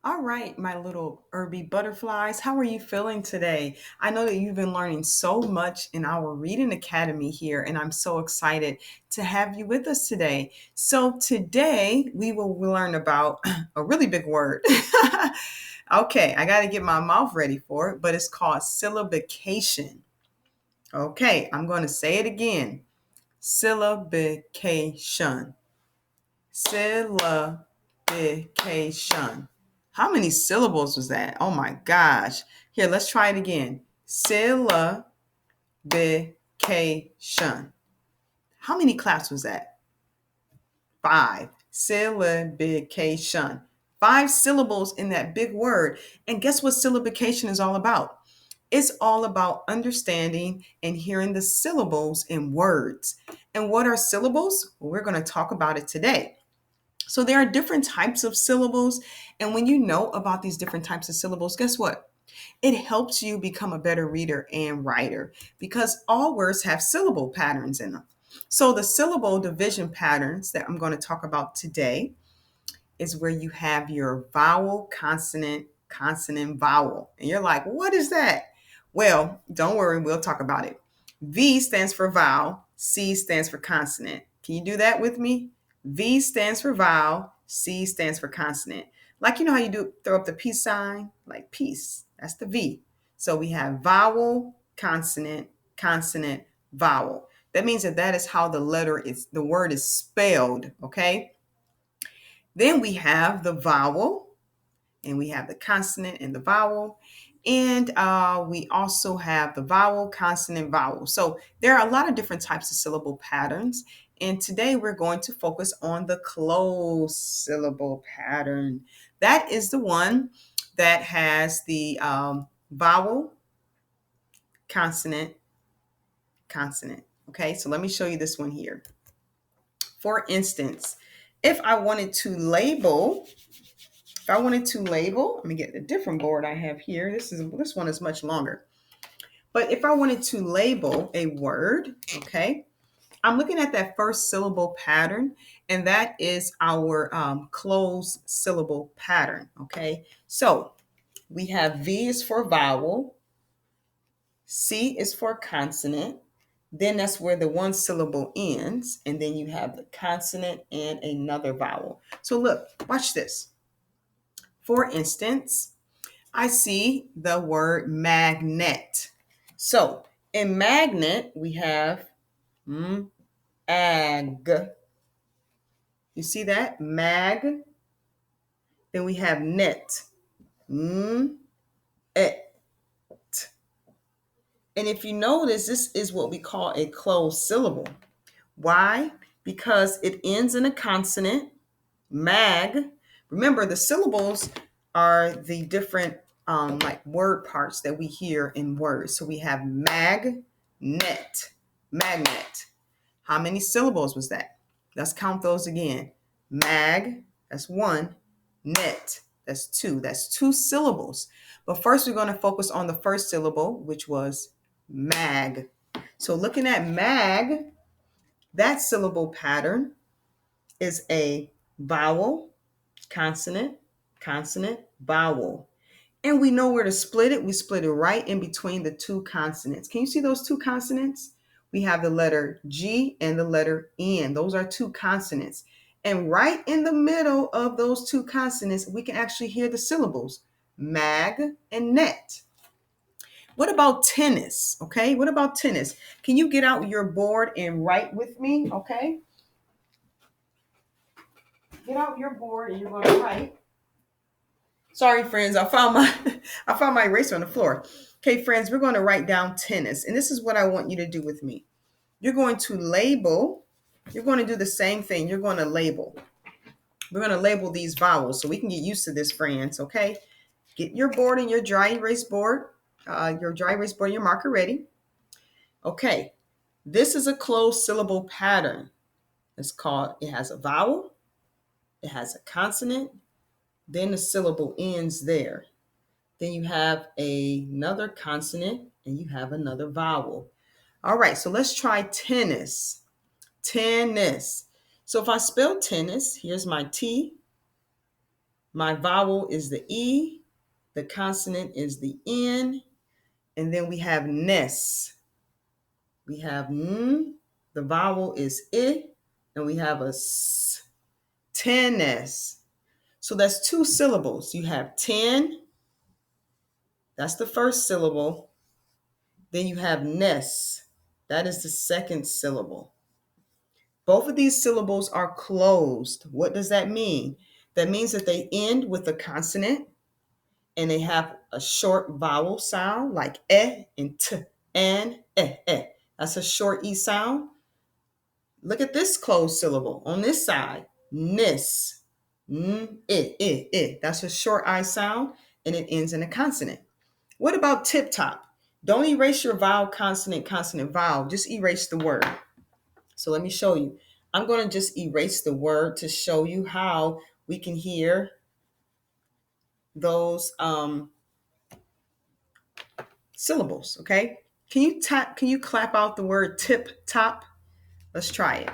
All right, my little herby butterflies, how are you feeling today? I know that you've been learning so much in our Reading Academy here, and I'm so excited to have you with us today. So, today we will learn about a really big word. Okay, I got to get my mouth ready for it, but it's called syllabication. Okay, I'm going to say it again syllabication. Syllabication. How many syllables was that? Oh my gosh. Here, let's try it again. Syllabication. How many claps was that? Five. Syllabication. Five syllables in that big word. And guess what syllabication is all about? It's all about understanding and hearing the syllables in words. And what are syllables? Well, we're going to talk about it today. So there are different types of syllables. And when you know about these different types of syllables, guess what? It helps you become a better reader and writer because all words have syllable patterns in them. So the syllable division patterns that I'm going to talk about today is where you have your vowel, consonant, consonant, vowel. And you're like, what is that? Well, don't worry, we'll talk about it. V stands for vowel, C stands for consonant. Can you do that with me? V stands for vowel, C stands for consonant. Like you know how you do throw up the peace sign, like peace. That's the V. So we have vowel, consonant, consonant, vowel. That means that is how the word is spelled, okay? Then we have the vowel, and we have the consonant and the vowel. And we also have the vowel, consonant, vowel. So there are a lot of different types of syllable patterns. And today we're going to focus on the closed syllable pattern. That is the one that has the vowel, consonant, consonant. Okay, so let me show you this one here. For instance, if I wanted to label let me get a different board I have here. This one is much longer. But if I wanted to label a word, okay, I'm looking at that first syllable pattern, and that is our closed syllable pattern, okay? So we have V is for vowel, C is for consonant, then that's where the one syllable ends, and then you have the consonant and another vowel. So look, watch this. For instance, I see the word magnet. So in magnet, we have ag. You see that? Mag. Then we have net. Et. And if you notice, this is what we call a closed syllable. Why? Because it ends in a consonant, mag. Remember, the syllables are the different like word parts that we hear in words. So we have magnet, magnet. How many syllables was that? Let's count those again. Mag, that's one. Net, that's two. That's two syllables. But first, we're going to focus on the first syllable, which was mag. So looking at mag, that syllable pattern is a vowel, consonant, consonant, vowel. And we know where to split it. We split it right in between the two consonants. Can you see those two consonants? We have the letter G and the letter N. Those are two consonants. And right in the middle of those two consonants, we can actually hear the syllables mag and net. What about tennis? Okay, what about tennis? Can you get out your board and write with me? Okay, get out your board and you're going to write. Sorry, friends, I found my eraser on the floor. Okay, friends, we're going to write down tennis, and this is what I want you to do with me. You're going to label. You're going to do the same thing. You're going to label. We're going to label these vowels so we can get used to this, friends. Okay, get your board and your dry erase board, your marker ready. Okay, this is a closed syllable pattern. It has a vowel, it has a consonant, then the syllable ends there. Then you have another consonant and you have another vowel. All right, so let's try tennis. Tennis. So if I spell tennis, here's my T, My vowel is the E, the consonant is the N, and then we have ness. We have N, the vowel is I, and we have a S, tennis. So that's two syllables. You have ten, that's the first syllable. Then you have ness, that is the second syllable. Both of these syllables are closed. What does that mean? That means that they end with a consonant and they have a short vowel sound like and t and eh. That's a short E sound. Look at this closed syllable on this side. Nis. That's a short I sound and it ends in a consonant. What about tip top? Don't erase your vowel, consonant, consonant, vowel. Just erase the word. So let me show you. I'm going to just erase the word to show you how we can hear those syllables, okay? Can you clap out the word tip top? Let's try it.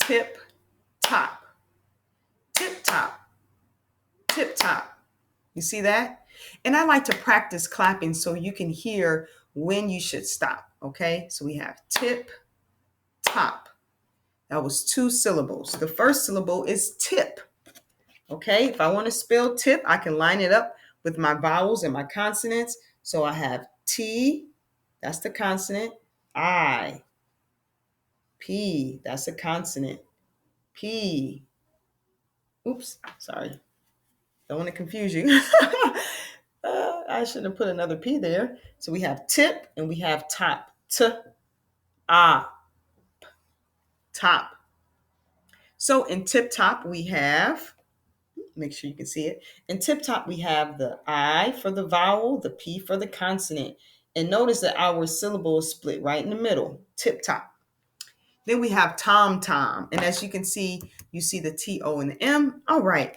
Tip top. Tip top. Tip top. You see that? And I like to practice clapping so you can hear when you should stop, okay? So we have tip top. That was two syllables. The first syllable is tip. Okay, if I want to spell tip, I can line it up with my vowels and my consonants. So I have T, that's the consonant. I, P, that's a consonant. P. Oops, sorry. Don't want to confuse you. I should have put another P there. So we have tip and we have top. T, ah, top. So in tip top, we have, make sure you can see it. In tip top, we have the I for the vowel, the P for the consonant. And notice that our syllable is split right in the middle, tip top. Then we have tom tom. And as you can see, you see the T-O and the M. All right.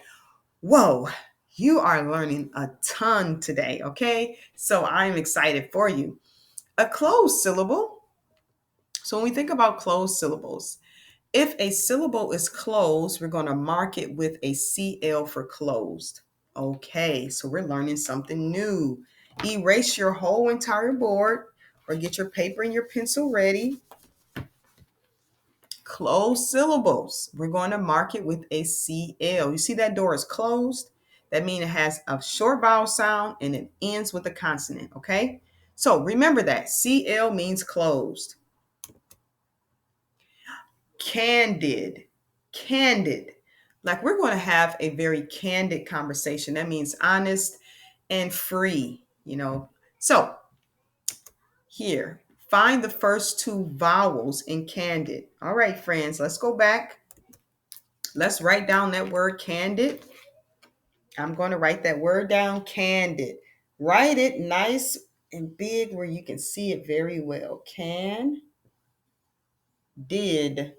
Whoa, you are learning a ton today, okay? So I'm excited for you. A closed syllable. So when we think about closed syllables, if a syllable is closed, we're going to mark it with a CL for closed. Okay, so we're learning something new. Erase your whole entire board or get your paper and your pencil ready. Closed syllables. We're going to mark it with a CL. You see that door is closed? That means it has a short vowel sound and it ends with a consonant, okay? So remember that. CL means closed. Candid. Candid. Like we're going to have a very candid conversation. That means honest and free, you know. So here, find the first two vowels in candid. All right, friends, let's go back. Let's write down that word candid. I'm going to write that word down, candid. Write it nice and big where you can see it very well. Can, did.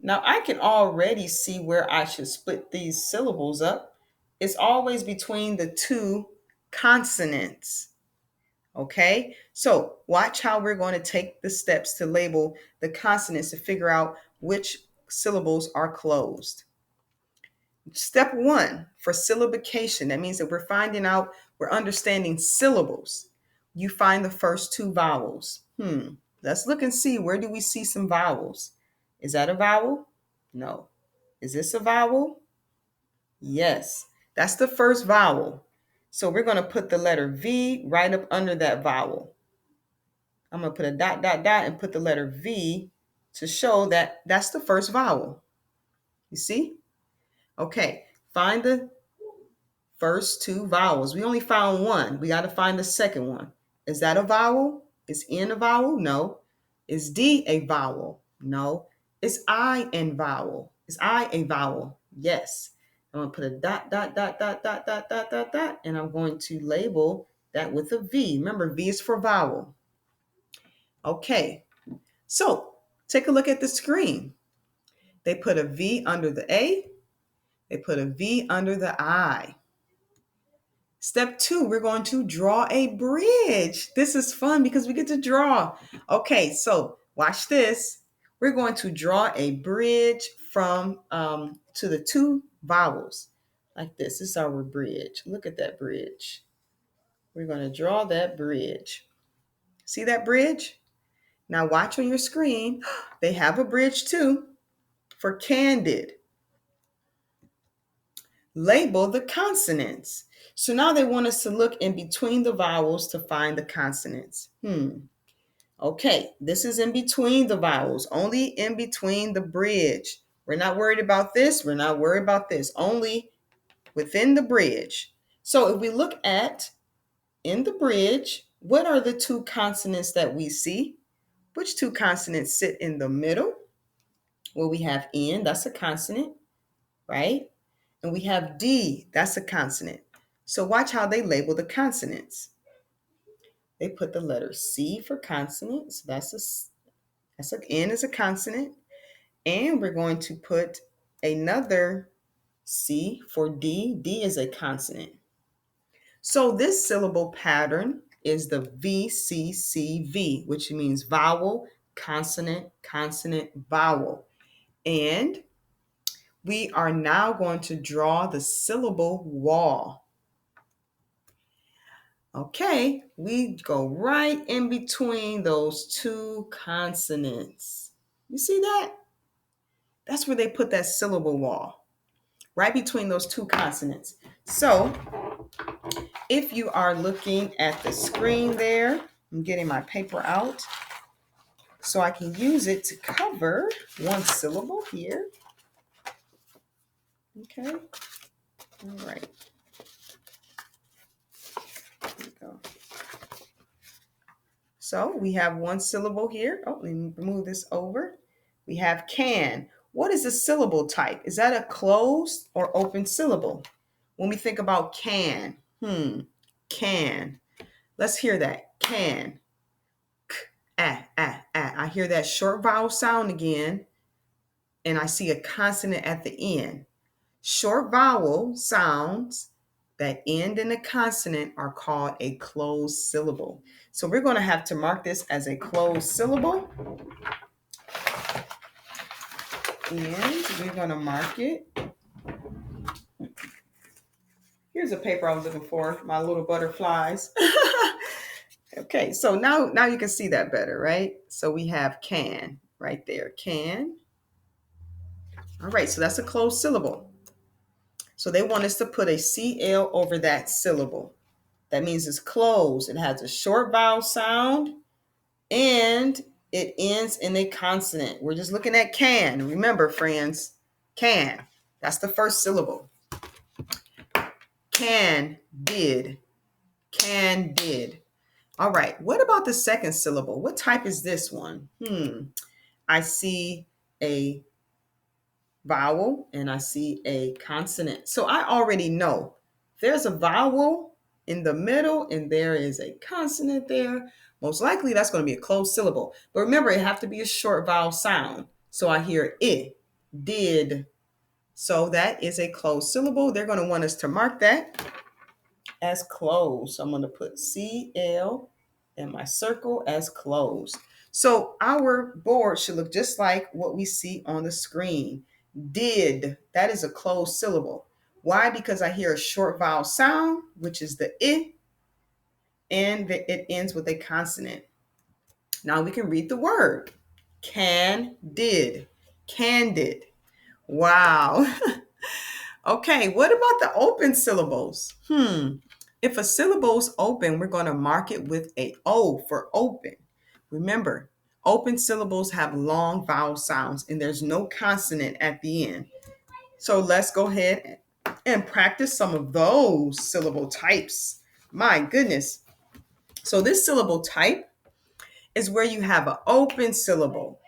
Now I can already see where I should split these syllables up. It's always between the two consonants. Okay, so watch how we're going to take the steps to label the consonants to figure out which syllables are closed. Step one for syllabication, that means that we're understanding syllables. You find the first two vowels. Let's look and see, where do we see some vowels? Is that a vowel? No. Is this a vowel? Yes. That's the first vowel. So we're going to put the letter V right up under that vowel. I'm going to put a dot, dot, dot, and put the letter V to show that that's the first vowel. You see? Okay. Find the first two vowels. We only found one. We got to find the second one. Is that a vowel? Is N a vowel? No. Is D a vowel? No. Is I a vowel? Is I a vowel? Yes. I'm going to put a dot, dot, dot, dot, dot, dot, dot, dot, dot, and I'm going to label that with a V. Remember, V is for vowel. Okay. So take a look at the screen. They put a V under the A. They put a V under the I. Step two, we're going to draw a bridge. This is fun because we get to draw. Okay, so watch this. We're going to draw a bridge from to the two vowels like this. This is our bridge. Look at that bridge. We're going to draw that bridge. See that bridge? Now watch on your screen. They have a bridge too for candid. Label the consonants. So now they want us to look in between the vowels to find the consonants. Okay, this is in between the vowels, only in between the bridge. We're not worried about this. We're not worried about this. Only within the bridge. So if we look at in the bridge, what are the two consonants that we see? Which two consonants sit in the middle? Well, we have N, that's a consonant, right? And we have D, that's a consonant. So watch how they label the consonants. They put the letter C for consonant. So that's a N is a consonant. And we're going to put another C for D. D is a consonant. So this syllable pattern is the VCCV, which means vowel, consonant, consonant, vowel. And we are now going to draw the syllable wall. Okay, we go right in between those two consonants. You see that? That's where they put that syllable wall, right between those two consonants. So if you are looking at the screen there, I'm getting my paper out so I can use it to cover one syllable here. Okay, all right. There we go. So we have one syllable here. Oh, let me move this over. We have can. What is a syllable type? Is that a closed or open syllable? When we think about can, can. Let's hear that. Can. K, ah, ah, ah. I hear that short vowel sound again, and I see a consonant at the end. Short vowel sounds that end in a consonant are called a closed syllable. So we're going to have to mark this as a closed syllable. And we're going to mark it. Here's a paper I was looking for, my little butterflies. Okay, so now you can see that better, right? So we have can right there, can. All right, so that's a closed syllable. So they want us to put a CL over that syllable. That means it's closed. It has a short vowel sound and it ends in a consonant. We're just looking at can. Remember, friends, can. That's the first syllable. Can, did. Can, did. All right, what about the second syllable? What type is this one? I see a vowel and I see a consonant. So I already know there's a vowel in the middle and there is a consonant there. Most likely that's going to be a closed syllable. But remember, it have to be a short vowel sound. So I hear it, did. So that is a closed syllable. They're going to want us to mark that as closed. So I'm going to put CL in my circle as closed. So our board should look just like what we see on the screen. Did, that is a closed syllable. Why? Because I hear a short vowel sound, which is the I, and it ends with a consonant. Now we can read the word. Candid, candid. Wow. Okay, what about the open syllables? If a syllable is open, we're going to mark it with a O for open. Remember, open syllables have long vowel sounds and there's no consonant at the end. So let's go ahead and practice some of those syllable types. My goodness. So this syllable type is where you have an open syllable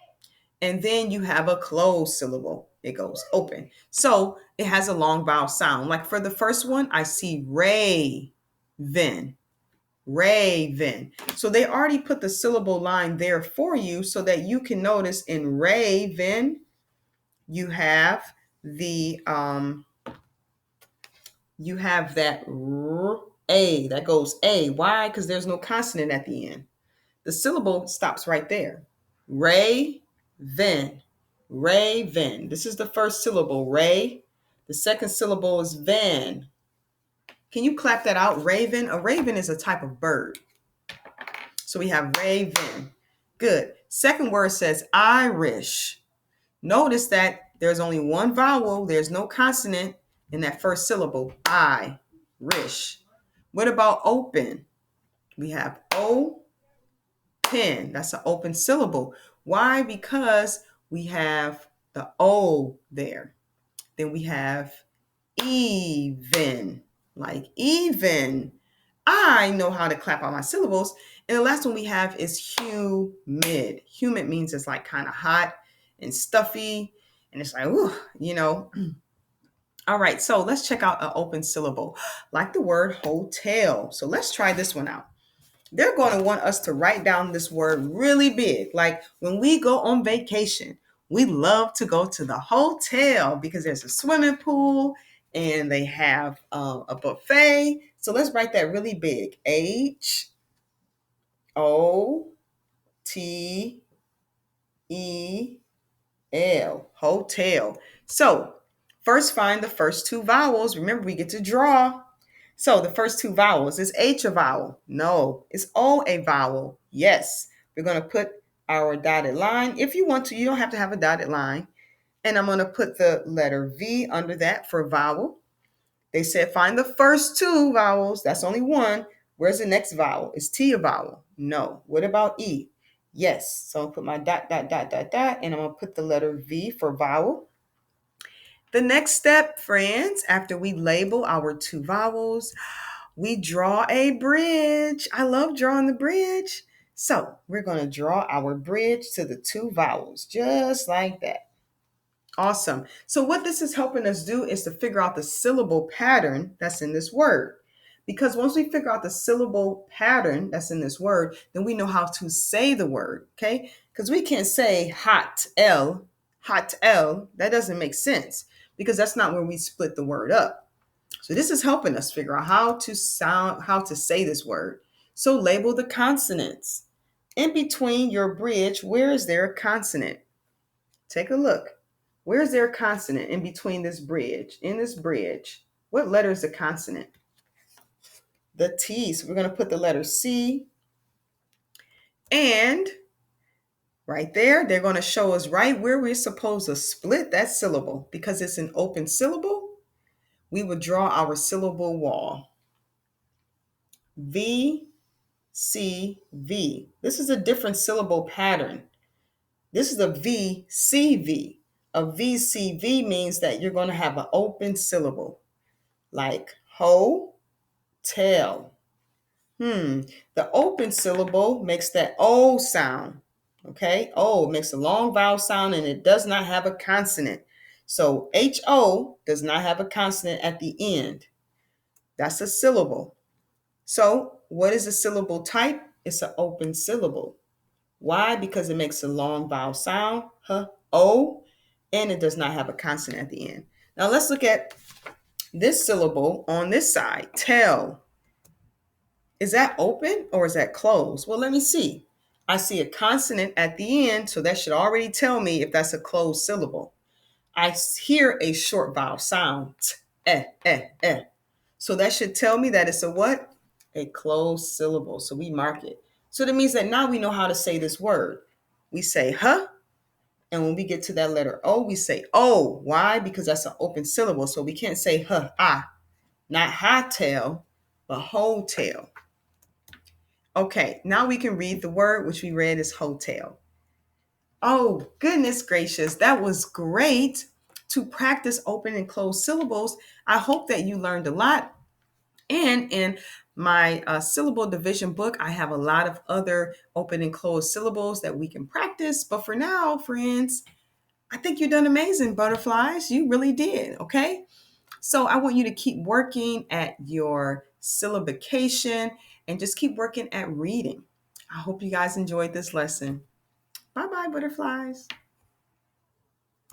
and then you have a closed syllable. It goes open. So it has a long vowel sound. Like for the first one, I see raven, raven. So they already put the syllable line there for you so that you can notice in raven, you have the you have that A, that goes A. Why? Because there's no consonant at the end. The syllable stops right there. Raven, Raven. This is the first syllable, ray. The second syllable is van. Can you clap that out? Raven. A raven is a type of bird. So we have raven. Good. Second word says Irish. Notice that there's only one vowel. There's no consonant in that first syllable. I-rish. What about open? We have O, pen. That's an open syllable. Why? Because we have the O there. Then we have even, like even. I know how to clap out my syllables. And the last one we have is humid. Humid means it's like kind of hot and stuffy. And it's like, ooh, you know. All right, so let's check out an open syllable, like the word hotel. So let's try this one out. They're going to want us to write down this word really big. Like when we go on vacation, we love to go to the hotel because there's a swimming pool and they have a buffet. So let's write that really big. Hotel, hotel. So first find the first two vowels. Remember, we get to draw. So the first two vowels, is H a vowel? No. Is O a vowel? Yes. We're going to put our dotted line. If you want to, you don't have to have a dotted line. And I'm going to put the letter V under that for vowel. They said find the first two vowels. That's only one. Where's the next vowel? Is T a vowel? No. What about E? Yes. So I'll put my dot, and I'm going to put the letter V for vowel. The next step, friends, after we label our two vowels, we draw a bridge. I love drawing the bridge. So we're going to draw our bridge to the two vowels, just like that. Awesome. So what this is helping us do is to figure out the syllable pattern that's in this word. Because once we figure out the syllable pattern that's in this word, then we know how to say the word, okay? Because we can't say hot L. That doesn't make sense because that's not where we split the word up. So this is helping us figure out how to say this word. So label the consonants. In between your bridge, where is there a consonant? Take a look. Where is there a consonant in between this bridge? In this bridge, what letter is the consonant? The T. So we're going to put the letter C. And right there, they're going to show us right where we're supposed to split that syllable. Because it's an open syllable, we would draw our syllable wall. V, C, V. This is a different syllable pattern. This is a V, C, V. A V, C, V means that you're going to have an open syllable. Like ho, tail. The open syllable makes that O sound. Okay, O makes a long vowel sound and it does not have a consonant. So H-O does not have a consonant at the end. That's a syllable. So what is a syllable type? It's an open syllable. Why? Because it makes a long vowel sound, O, and it does not have a consonant at the end. Now let's look at this syllable on this side, tell. Is that open or is that closed? Well, let me see. I see a consonant at the end, so that should already tell me if that's a closed syllable. I hear a short vowel sound, eh. So that should tell me that it's a what? A closed syllable. So we mark it. So that means that now we know how to say this word. We say huh, and when we get to that letter O, we say oh. Why? Because that's an open syllable. So we can't say huh, not hotel, but hotel. Okay, now we can read the word, which we read as hotel. Oh, goodness gracious. That was great to practice open and closed syllables. I hope that you learned a lot. And in my syllable division book, I have a lot of other open and closed syllables that we can practice. But for now, friends, I think you've done amazing, butterflies. You really did, okay? So I want you to keep working at your syllabication and just keep working at reading. I hope you guys enjoyed this lesson. Bye-bye, butterflies.